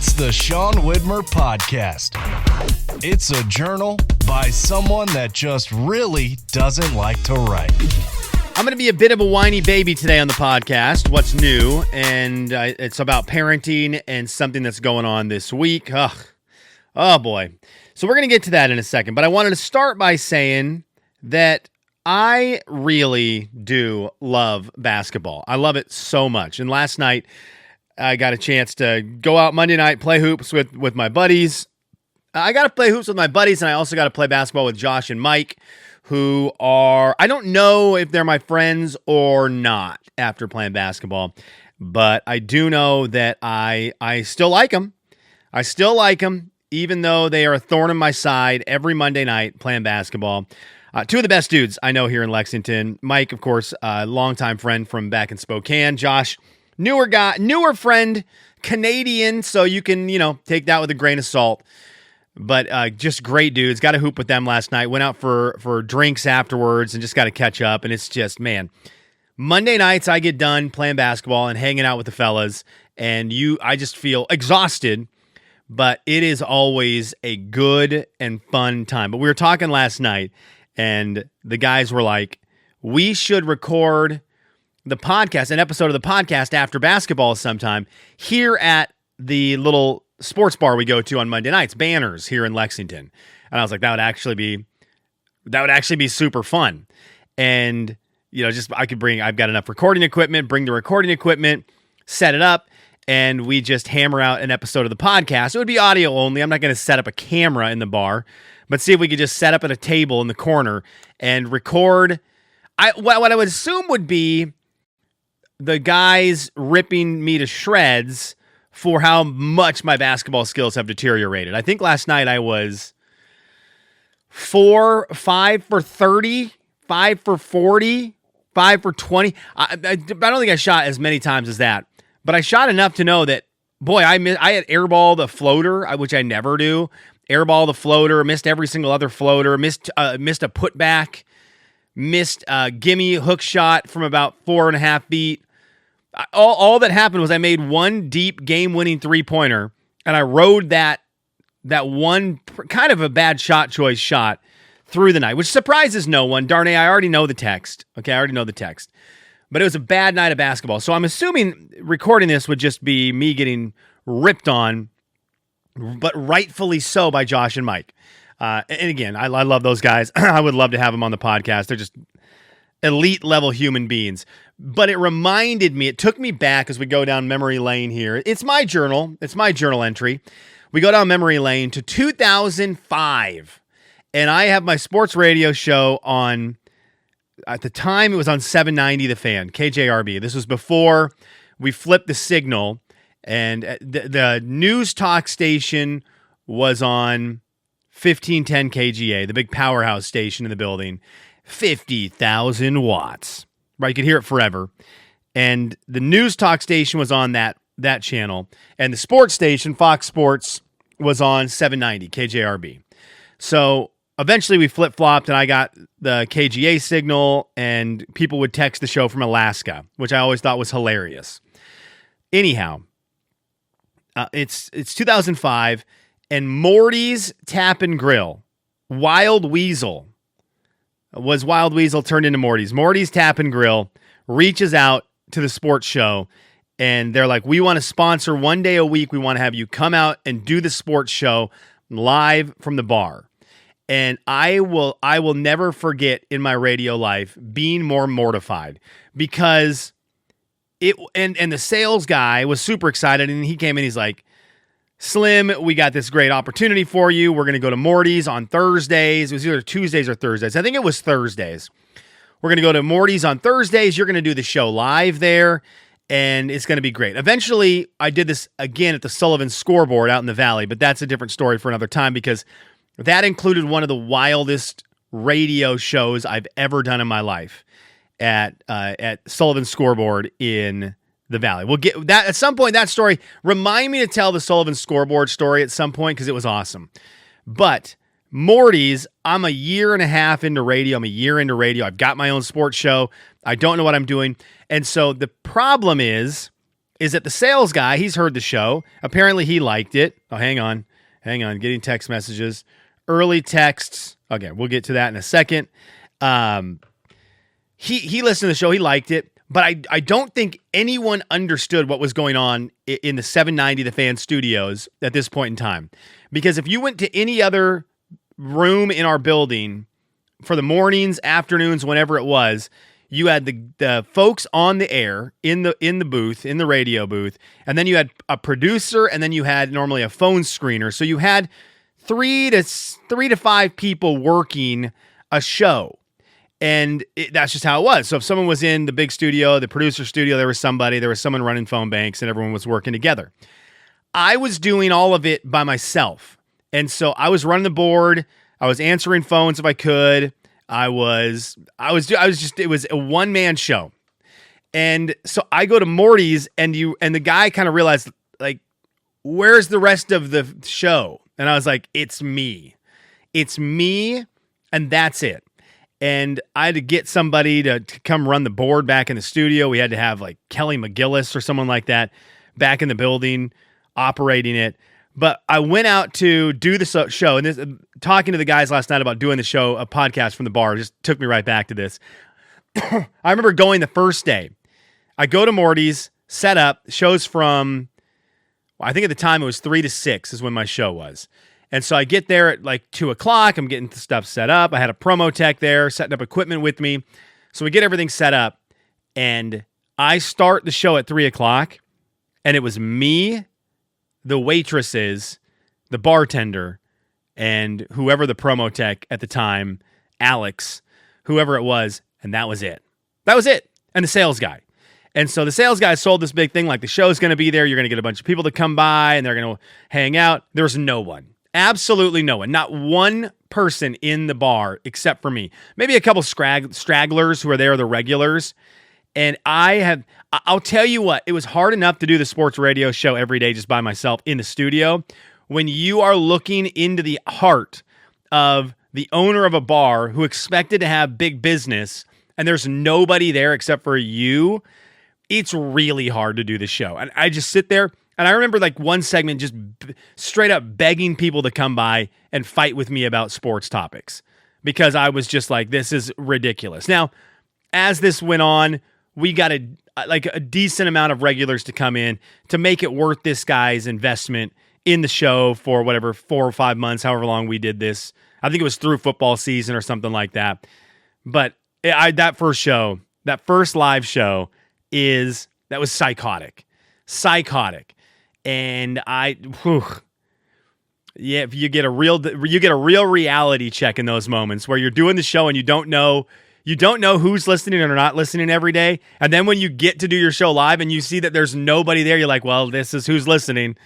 It's the Sean Widmer Podcast. It's a journal by someone that just really doesn't like to write. I'm going to be a bit of a whiny baby today on the podcast, What's New, and it's about parenting and something that's going on this week. Oh boy. So we're going to get to that in a second, but I wanted to start by saying that I really do love basketball. I love it so much. And last night, I got a chance to go out Monday night, play hoops with my buddies. I got to play hoops with my buddies, and I also got to play basketball with Josh and Mike, who are, I don't know if they're my friends or not after playing basketball, but I do know that I still like them. I still like them, even though they are a thorn in my side every Monday night playing basketball. Two of the best dudes I know here in Lexington. Mike, of course, a longtime friend from back in Spokane. Josh, newer guy, newer friend, Canadian, so you can, take that with a grain of salt. But just great dudes. Got to hoop with them last night. Went out for drinks afterwards and just got to catch up. And it's just, man, Monday nights I get done playing basketball and hanging out with the fellas, and I just feel exhausted, but it is always a good and fun time. But we were talking last night, and the guys were like, we should record the podcast, an episode of the podcast after basketball sometime here at the little sports bar we go to on Monday nights, Banners here in Lexington. And I was like, that would actually be super fun. And, I've got enough recording equipment, bring the recording equipment, set it up, and we just hammer out an episode of the podcast. It would be audio only. I'm not going to set up a camera in the bar, but see if we could just set up at a table in the corner and record. What I would assume would be the guys ripping me to shreds for how much my basketball skills have deteriorated. I think last night I was 5 for 30, 5 for 40, 5 for 20. I don't think I shot as many times as that, but I shot enough to know that, boy, I had airball the floater, which I never do. Airball the floater, missed every single other floater, missed a putback, missed a gimme hook shot from about 4.5 feet. All that happened was I made one deep game-winning three-pointer, and I rode that one kind of a bad shot choice shot through the night, which surprises no one. Darnay, I already know the text. Okay, I already know the text. But it was a bad night of basketball. So I'm assuming recording this would just be me getting ripped on, but rightfully so by Josh and Mike. And again, I love those guys. I would love to have them on the podcast. They're just elite level human beings. But it took me back as we go down memory lane here. It's my journal entry. We go down memory lane to 2005. And I have my sports radio show on, at the time it was on 790 The Fan, KJRB. This was before we flipped the signal. And the news talk station was on 1510 KGA, the big powerhouse station in the building. 50,000 watts. Right, you could hear it forever. And the news talk station was on that channel. And the sports station, Fox Sports, was on 790, KJRB. So eventually we flip-flopped, and I got the KGA signal, and people would text the show from Alaska, which I always thought was hilarious. Anyhow, it's 2005, and Morty's Tap and Grill, Wild Weasel turned into Morty's. Morty's Tap and Grill reaches out to the sports show, and they're like, we want to sponsor one day a week. We want to have you come out and do the sports show live from the bar. And I will never forget in my radio life being more mortified, because and the sales guy was super excited, and he came in, he's like, Slim, we got this great opportunity for you. We're going to go to Morty's on Thursdays. It was either Tuesdays or Thursdays. I think it was Thursdays. We're going to go to Morty's on Thursdays. You're going to do the show live there, and it's going to be great. Eventually, I did this again at the Sullivan Scoreboard out in the Valley, but that's a different story for another time, because that included one of the wildest radio shows I've ever done in my life at Sullivan Scoreboard in the Valley. We'll get that at some point. That story, remind me to tell the Sullivan Scoreboard story at some point, because it was awesome. But Morty's, I'm a year and a half into radio. I'm a year into radio. I've got my own sports show. I don't know what I'm doing. And so the problem is is that the sales guy, he's heard the show. Apparently he liked it. Oh, hang on. Getting text messages. Early texts. Okay, we'll get to that in a second. He listened to the show. He liked it. But I don't think anyone understood what was going on in the 790 The Fan studios at this point in time. Because if you went to any other room in our building for the mornings, afternoons, whenever it was, you had the folks on the air in the booth, in the radio booth, and then you had a producer, and then you had normally a phone screener. So you had three to five people working a show. And that's just how it was. So if someone was in the big studio, the producer studio, there was someone running phone banks, and everyone was working together. I was doing all of it by myself. And so I was running the board. I was answering phones if I could. It was a one-man show. And so I go to Morty's, and the guy kind of realized, like, where's the rest of the show? And I was like, it's me, and that's it. And I had to get somebody to come run the board back in the studio. We had to have like Kelly McGillis or someone like that back in the building operating it. But I went out to do the show, and talking to the guys last night about doing the show, a podcast from the bar, just took me right back to this. I remember going the first day. I go to Morty's, set up, shows from, I think at the time it was 3 to 6 is when my show was. And so I get there at like 2 o'clock. I'm getting the stuff set up. I had a promo tech there setting up equipment with me. So we get everything set up, and I start the show at 3 o'clock, and it was me, the waitresses, the bartender, and whoever the promo tech at the time, Alex, whoever it was, and that was it. And the sales guy. And so the sales guy sold this big thing like the show's going to be there. You're going to get a bunch of people to come by, and they're going to hang out. There was no one. Absolutely no one. Not one person in the bar except for me. Maybe a couple stragglers who are there, the regulars. And I'll tell you what, it was hard enough to do the sports radio show every day just by myself in the studio. When you are looking into the heart of the owner of a bar who expected to have big business, and there's nobody there except for you, it's really hard to do the show. And I just sit there, and I remember like one segment just straight up begging people to come by and fight with me about sports topics, because I was just like, this is ridiculous. Now, as this went on, we got a decent amount of regulars to come in to make it worth this guy's investment in the show for whatever, 4 or 5 months, however long we did this. I think it was through football season or something like that. But that first live show that was psychotic. And you get a real reality check in those moments where you're doing the show and you don't know who's listening or not listening every day. And then when you get to do your show live and you see that there's nobody there, you're like, well, this is who's listening.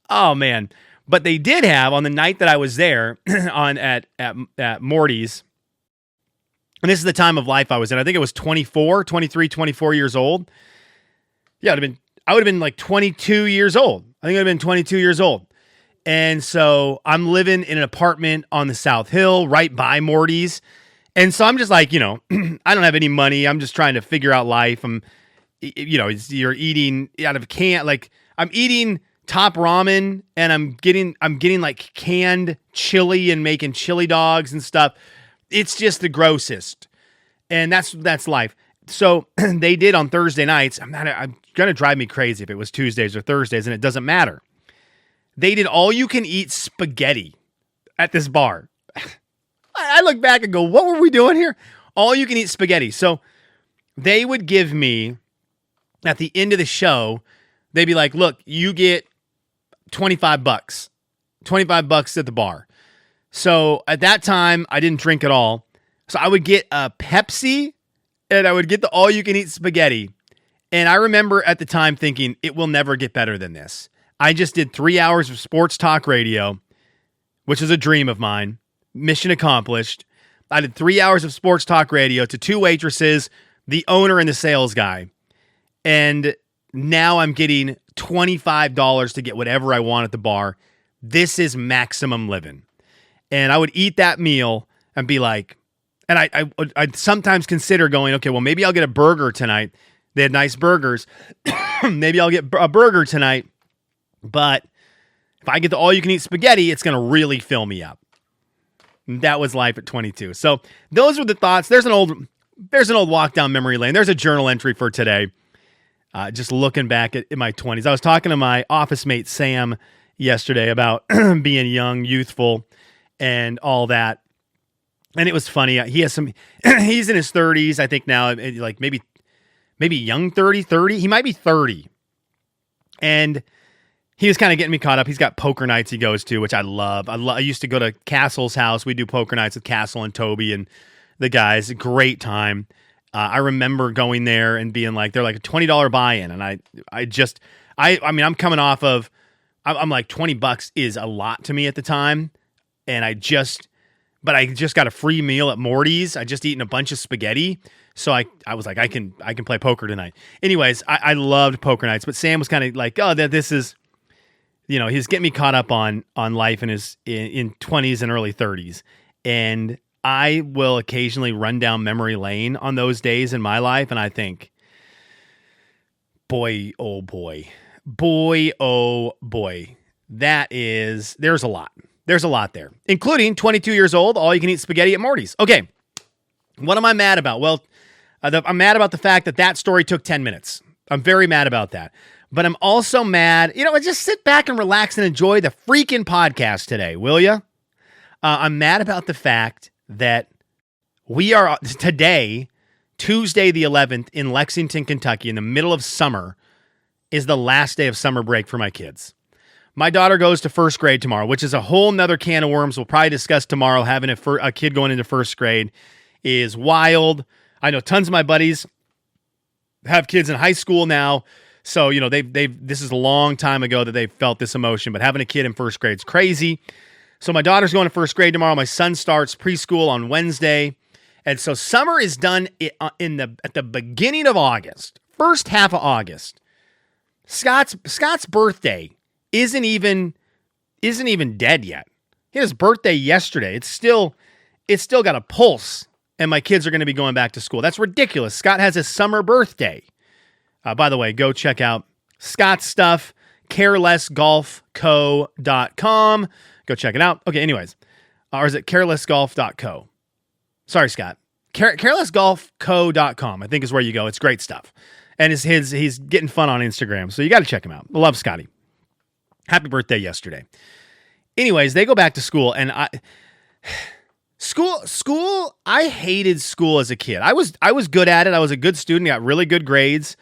Oh man. But they did have, on the night that I was there at Morty's, and this is the time of life I was in. I think it was 24 years old. Yeah, I would have been like 22 years old. I think I'd have been 22 years old. And so I'm living in an apartment on the South Hill right by Morty's. And so I'm just like, I don't have any money. I'm just trying to figure out life. You're eating out of a can. Like, I'm eating Top Ramen, and I'm getting like canned chili and making chili dogs and stuff. It's just the grossest. And that's life. So they did on Thursday nights. I'm going to drive me crazy if it was Tuesdays or Thursdays, and it doesn't matter. They did all you can eat spaghetti at this bar. I look back and go, what were we doing here? All you can eat spaghetti. So they would give me, at the end of the show, they'd be like, look, you get $25. $25 at the bar. So at that time, I didn't drink at all. So I would get a Pepsi, and I would get the all you can eat spaghetti. And I remember at the time thinking, it will never get better than this. I just did 3 hours of sports talk radio, which is a dream of mine. Mission accomplished. I did 3 hours of sports talk radio to 2 waitresses, the owner and the sales guy. And now I'm getting $25 to get whatever I want at the bar. This is maximum living. And I would eat that meal and be like, and I'd sometimes consider going, okay, well, maybe I'll get a burger tonight. They had nice burgers. Maybe I'll get a burger tonight. But if I get the all-you-can-eat spaghetti, it's going to really fill me up. That was life at 22. So those were the thoughts. There's an old walk down memory lane. There's a journal entry for today. Just looking back at my 20s. I was talking to my office mate, Sam, yesterday about being young, youthful, and all that. And it was funny. He has some, he's in his 30s, I think now, like maybe young 30. He might be 30. And he was kind of getting me caught up. He's got poker nights he goes to, which I love. I used to go to Castle's house. We do poker nights with Castle and Toby and the guys. Great time. I remember going there and being like, they're like a $20 buy-in. And I mean, I'm coming off of, I'm like, $20 is a lot to me at the time. And I just got a free meal at Morty's. I just eaten a bunch of spaghetti. So I was like, I can play poker tonight. Anyways, I loved poker nights, but Sam was kind of like, oh, this is, he's getting me caught up on life in his in 20s and early 30s. And I will occasionally run down memory lane on those days in my life. And I think, boy, oh boy, there's a lot. There's a lot there, including 22 years old, all you can eat spaghetti at Morty's. Okay. What am I mad about? Well, I'm mad about the fact that story took 10 minutes. I'm very mad about that. But I'm also mad, just sit back and relax and enjoy the freaking podcast today, will you? I'm mad about the fact that we are today, Tuesday the 11th, in Lexington, Kentucky, in the middle of summer, is the last day of summer break for my kids. My daughter goes to first grade tomorrow, which is a whole nother can of worms we'll probably discuss tomorrow. Having a kid going into first grade is wild. I know tons of my buddies have kids in high school now. So, this is a long time ago that they felt this emotion, but having a kid in first grade is crazy. So my daughter's going to first grade tomorrow. My son starts preschool on Wednesday. And so summer is done at the beginning of August, first half of August. Scott's birthday isn't even dead yet. He had his birthday yesterday. It's still got a pulse, and my kids are going to be going back to school. That's ridiculous. Scott has his summer birthday. By the way, go check out Scott's stuff, carelessgolfco.com. Go check it out. Okay, anyways. Or is it carelessgolf.co? Sorry, Scott. carelessgolfco.com, I think, is where you go. It's great stuff. And he's getting fun on Instagram, so you got to check him out. I love Scotty. Happy birthday yesterday. Anyways, they go back to school, and I hated school as a kid. I was good at it. I was a good student, got really good grades.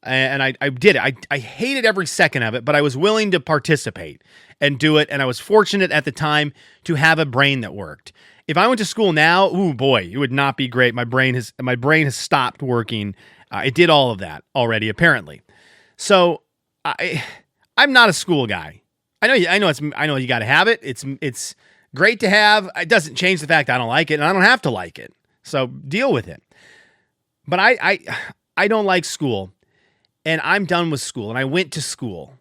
And I did it. I hated every second of it, but I was willing to participate and do it. And I was fortunate at the time to have a brain that worked. If I went to school now, ooh boy, it would not be great. My brain has stopped working. It did all of that already, apparently. So I'm not a school guy. I know you got to have it. It's great to have. It doesn't change the fact I don't like it, and I don't have to like it. So deal with it. But I don't like school. And I'm done with school, and I went to school.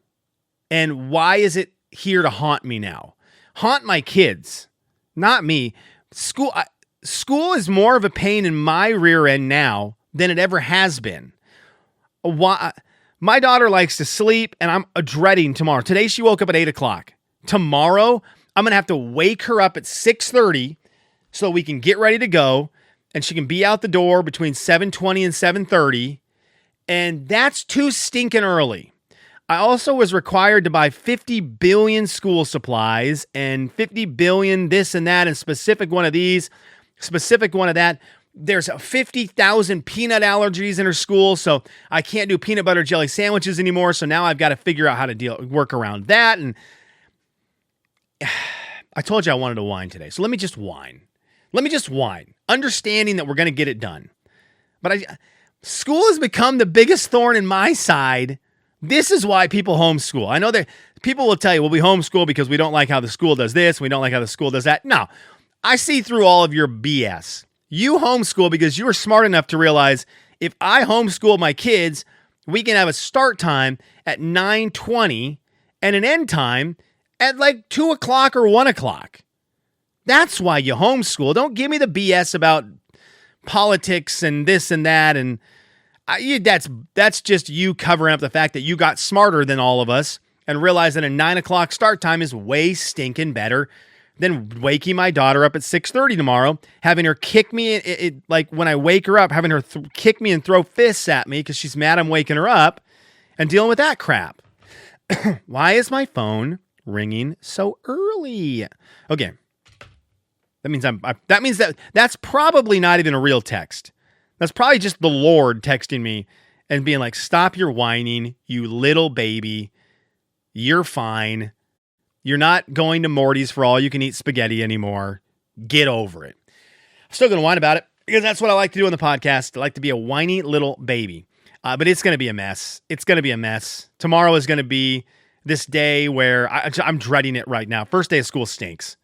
And why is it here to haunt me now? Haunt my kids, not me. School is more of a pain in my rear end now than it ever has been. Why? My daughter likes to sleep, and I'm dreading tomorrow. Today, she woke up at 8 o'clock. Tomorrow, I'm going to have to wake her up at 6:30 so we can get ready to go, and she can be out the door between 7:20 and 7:30. And that's too stinking early. I also was required to buy 50 billion school supplies and 50 billion this and that, and specific one of these, specific one of that. There's 50,000 peanut allergies in her school, so I can't do peanut butter jelly sandwiches anymore. So now I've got to figure out how to work around that. And I told you I wanted to whine today, so let me just whine. Understanding that we're going to get it done. But school has become the biggest thorn in my side. This is why people homeschool. I know that people will tell you, well, we homeschool because we don't like how the school does this. We don't like how the school does that. No, I see through all of your BS. You homeschool because you are smart enough to realize if I homeschool my kids, we can have a start time at 9:20 and an end time at like 2 o'clock or 1 o'clock. That's why you homeschool. Don't give me the BS about politics and this and that. And That's just you covering up the fact that you got smarter than all of us and realize that a 9 o'clock start time is way stinking better than waking my daughter up at 6:30 tomorrow, having her kick me, like when I wake her up, having her kick me and throw fists at me because she's mad I'm waking her up, and dealing with that crap. Why is my phone ringing so early? Okay. That means that's probably not even a real text. That's probably just the Lord texting me and being like, stop your whining, you little baby. You're fine. You're not going to Morty's for all you can eat spaghetti anymore. Get over it. I'm still going to whine about it because that's what I like to do on the podcast. I like to be a whiny little baby. But it's going to be a mess. It's going to be a mess. Tomorrow is going to be this day where I'm dreading it right now. First day of school stinks.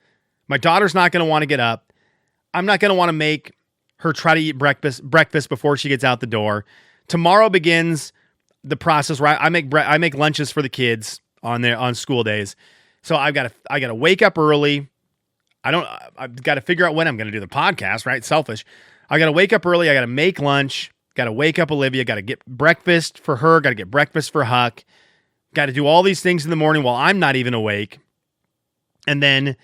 My daughter's not going to want to get up. I'm not going to want to make her try to eat breakfast before she gets out the door. Tomorrow begins the process where I make lunches for the kids on school days. So I got to wake up early. I've got to figure out when I'm going to do the podcast, right? Selfish. I got to wake up early. I got to make lunch. Got to wake up Olivia. Got to get breakfast for her. Got to get breakfast for Huck. Got to do all these things in the morning while I'm not even awake. And then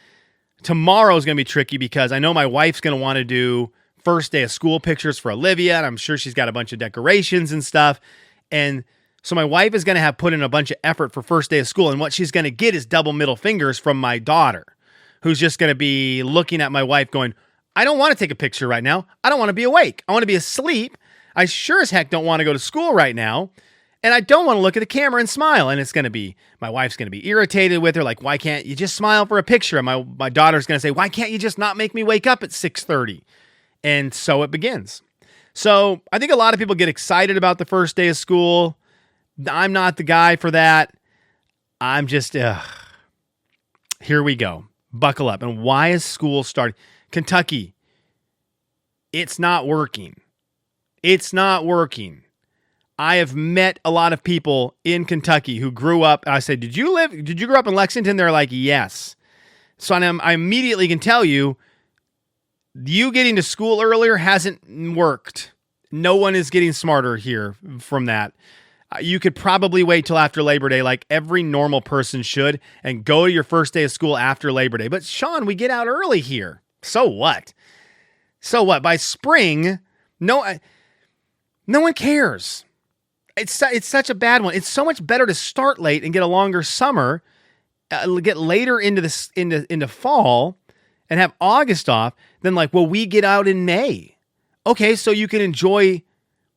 tomorrow is going to be tricky because I know my wife's going to want to do first day of school pictures for Olivia, and I'm sure she's got a bunch of decorations and stuff. And so my wife is going to have put in a bunch of effort for first day of school, and what she's going to get is double middle fingers from my daughter, who's just going to be looking at my wife going, I don't want to take a picture right now. I don't want to be awake. I want to be asleep. I sure as heck don't want to go to school right now. And I don't want to look at the camera and smile. And it's going to be, my wife's going to be irritated with her. Like, why can't you just smile for a picture? And my daughter's going to say, why can't you just not make me wake up at 6:30? And so it begins. So I think a lot of people get excited about the first day of school. I'm not the guy for that. I'm just, here we go. Buckle up. And why is school starting? Kentucky, it's not working. It's not working. I have met a lot of people in Kentucky who grew up. I said, did you grow up in Lexington? They're like, yes. So I immediately can tell you, you getting to school earlier hasn't worked. No one is getting smarter here from that. You could probably wait till after Labor Day like every normal person should and go to your first day of school after Labor Day. But Sean, we get out early here. So what? So what? By spring, no one cares. It's such a bad one. It's so much better to start late and get a longer summer, get later into fall and have August off than like, well, we get out in May. Okay, so you can enjoy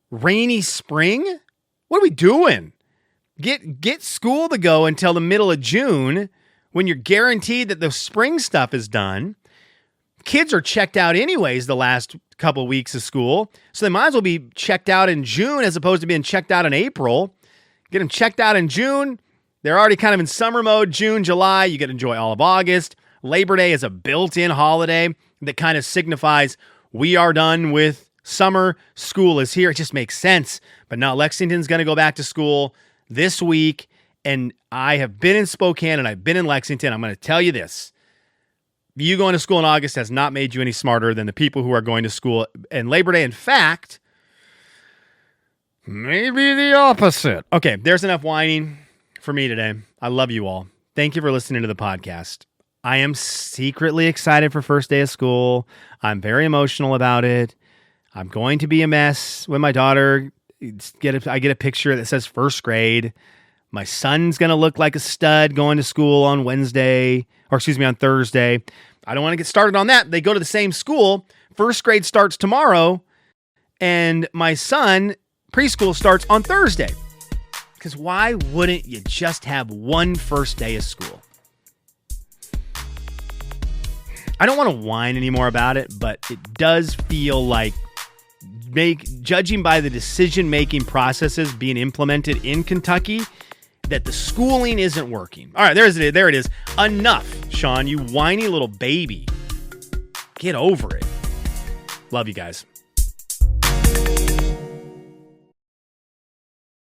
rainy spring? What are we doing? Get school to go until the middle of June when you're guaranteed that the spring stuff is done. Kids are checked out anyways the last couple of weeks of school, so they might as well be checked out in June as opposed to being checked out in April. Get them checked out in June. They're already kind of in summer mode, June, July. You get to enjoy all of August. Labor Day is a built-in holiday that kind of signifies we are done with summer. School is here. It just makes sense. But now Lexington's going to go back to school this week, and I have been in Spokane and I've been in Lexington. I'm going to tell you this. You going to school in August has not made you any smarter than the people who are going to school in Labor Day. In fact, maybe the opposite. Okay, there's enough whining for me today. I love you all. Thank you for listening to the podcast. I am secretly excited for first day of school. I'm very emotional about it. I'm going to be a mess when my daughter I get a picture that says first grade. My son's going to look like a stud going to school on on Thursday. I don't want to get started on that. They go to the same school. First grade starts tomorrow, and my son, preschool, starts on Thursday. Because why wouldn't you just have one first day of school? I don't want to whine anymore about it, but it does feel like judging by the decision-making processes being implemented in Kentucky, that the schooling isn't working. All right, there it is. Enough, Sean, you whiny little baby. Get over it. Love you guys.